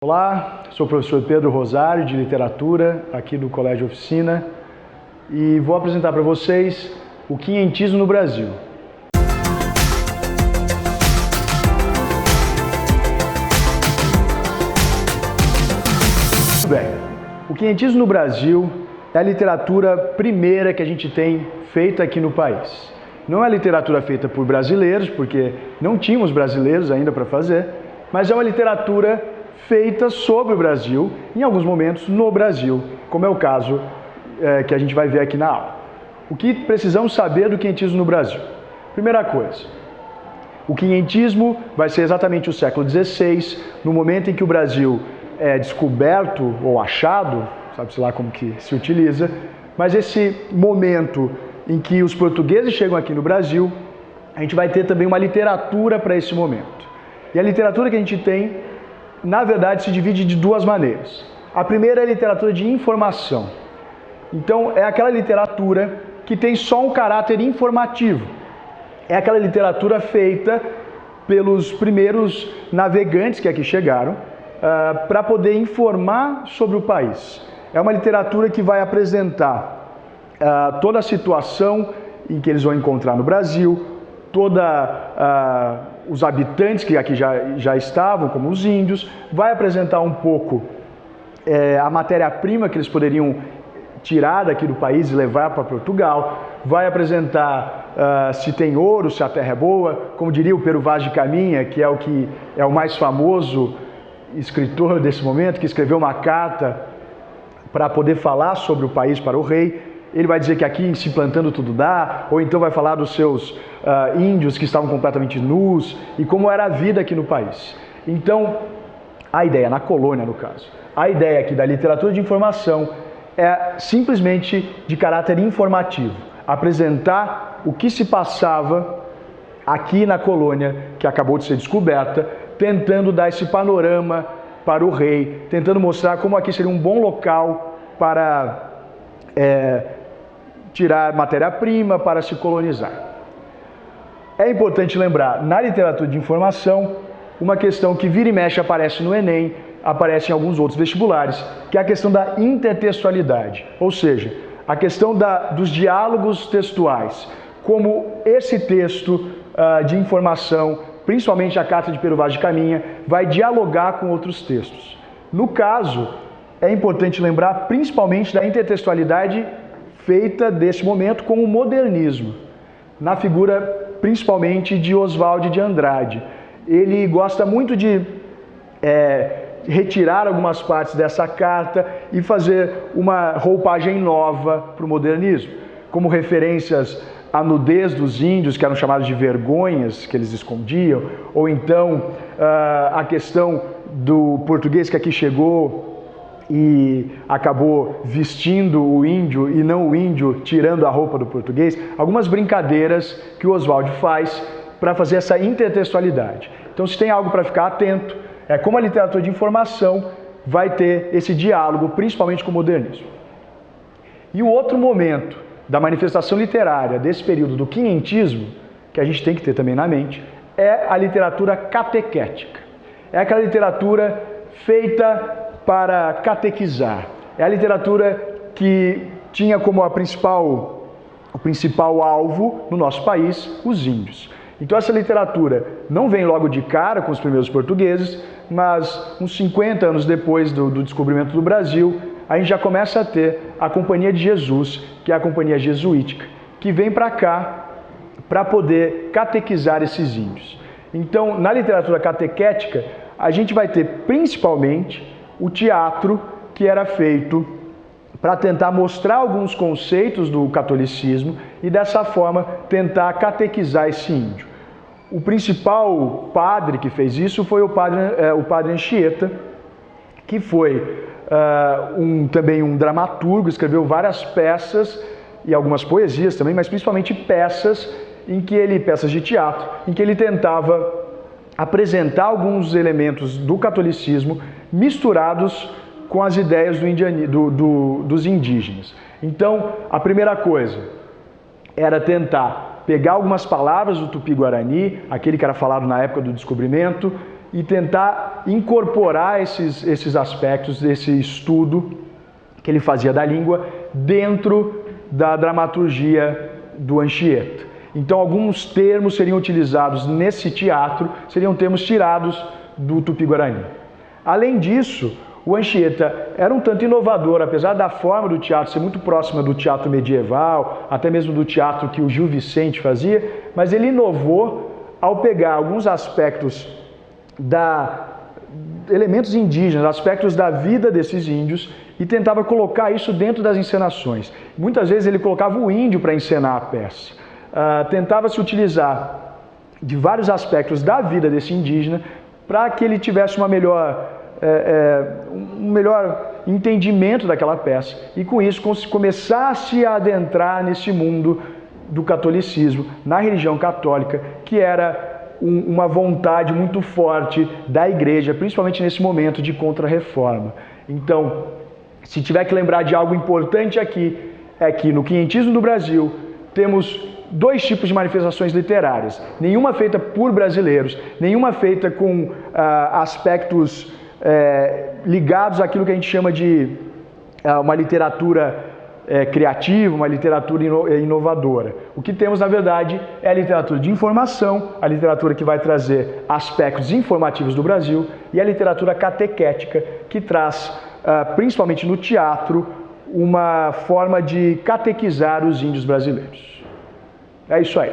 Olá, sou o professor Pedro Rosário, de Literatura, aqui do Colégio Oficina, e vou apresentar para vocês o quinhentismo no Brasil. Muito bem, o quinhentismo no Brasil é a literatura primeira que a gente tem feita aqui no país. Não é a literatura feita por brasileiros, porque não tínhamos brasileiros ainda para fazer, mas é uma literatura feita sobre o Brasil, em alguns momentos no Brasil, como é o caso que a gente vai ver aqui na aula. O que precisamos saber do quinhentismo no Brasil? Primeira coisa, o quinhentismo vai ser exatamente o século XVI, no momento em que o Brasil é descoberto ou achado, sabe-se lá como que se utiliza, mas esse momento em que os portugueses chegam aqui no Brasil, a gente vai ter também uma literatura para esse momento. E a literatura que a gente tem, na verdade, se divide de duas maneiras. A primeira é a literatura de informação. Então, é aquela literatura que tem só um caráter informativo. É aquela literatura feita pelos primeiros navegantes que aqui chegaram para poder informar sobre o país. É uma literatura que vai apresentar toda a situação em que eles vão encontrar no Brasil, os habitantes que aqui já estavam, como os índios, vai apresentar um pouco a matéria-prima que eles poderiam tirar daqui do país e levar para Portugal, vai apresentar se tem ouro, se a terra é boa, como diria o Pero Vaz de Caminha, que é o mais famoso escritor desse momento, que escreveu uma carta para poder falar sobre o país para o rei. Ele vai dizer que aqui se plantando tudo dá, ou então vai falar dos seus índios que estavam completamente nus e como era a vida aqui no país. Então, a ideia, na colônia no caso, a ideia aqui da literatura de informação é simplesmente de caráter informativo, apresentar o que se passava aqui na colônia que acabou de ser descoberta, tentando dar esse panorama para o rei, tentando mostrar como aqui seria um bom local para tirar matéria-prima para se colonizar. É importante lembrar, na literatura de informação, uma questão que vira e mexe aparece no Enem, aparece em alguns outros vestibulares, que é a questão da intertextualidade, ou seja, a questão dos diálogos textuais, como esse texto de informação, principalmente a Carta de Pero Vaz de Caminha, vai dialogar com outros textos. No caso, é importante lembrar principalmente da intertextualidade feita desse momento com o modernismo, na figura principalmente de Oswald de Andrade. Ele gosta muito de retirar algumas partes dessa carta e fazer uma roupagem nova para o modernismo, como referências à nudez dos índios, que eram chamados de vergonhas, que eles escondiam, ou então a questão do português que aqui chegou e acabou vestindo o índio e não o índio tirando a roupa do português, algumas brincadeiras que o Oswald faz para fazer essa intertextualidade. Então, se tem algo para ficar atento, é como a literatura de informação vai ter esse diálogo, principalmente com o modernismo. E o outro momento da manifestação literária desse período do quinhentismo, que a gente tem que ter também na mente, é a literatura catequética. É aquela literatura feita para catequizar. É a literatura que tinha como o principal alvo no nosso país os índios. Então essa literatura não vem logo de cara com os primeiros portugueses, mas uns 50 anos depois do descobrimento do Brasil, a gente já começa a ter a Companhia de Jesus, que é a companhia jesuítica, que vem para cá para poder catequizar esses índios. Então, na literatura catequética, a gente vai ter principalmente o teatro, que era feito para tentar mostrar alguns conceitos do catolicismo e dessa forma tentar catequizar esse índio. O principal padre que fez isso foi o padre Anchieta, que foi também um dramaturgo, escreveu várias peças e algumas poesias também, mas principalmente peças de teatro, em que ele tentava apresentar alguns elementos do catolicismo misturados com as ideias dos indígenas. Então, a primeira coisa era tentar pegar algumas palavras do Tupi-Guarani, aquele que era falado na época do descobrimento, e tentar incorporar esses aspectos desse estudo que ele fazia da língua dentro da dramaturgia do Anchieta. Então, alguns termos seriam utilizados nesse teatro, seriam termos tirados do Tupi-Guarani. Além disso, o Anchieta era um tanto inovador, apesar da forma do teatro ser muito próxima do teatro medieval, até mesmo do teatro que o Gil Vicente fazia, mas ele inovou ao pegar alguns aspectos elementos indígenas, aspectos da vida desses índios e tentava colocar isso dentro das encenações. Muitas vezes ele colocava o índio para encenar a peça. Tentava se utilizar de vários aspectos da vida desse indígena para que ele tivesse um melhor entendimento daquela peça e com isso começasse a adentrar nesse mundo do catolicismo, na religião católica, que era uma vontade muito forte da igreja, principalmente nesse momento de contra-reforma. Então, se tiver que lembrar de algo importante aqui, é que no quinhentismo do Brasil temos dois tipos de manifestações literárias. Nenhuma feita por brasileiros, nenhuma feita com aspectos ligados àquilo que a gente chama de uma literatura criativa, uma literatura inovadora. O que temos, na verdade, é a literatura de informação, a literatura que vai trazer aspectos informativos do Brasil e a literatura catequética, que traz, principalmente no teatro, uma forma de catequizar os índios brasileiros. É isso aí.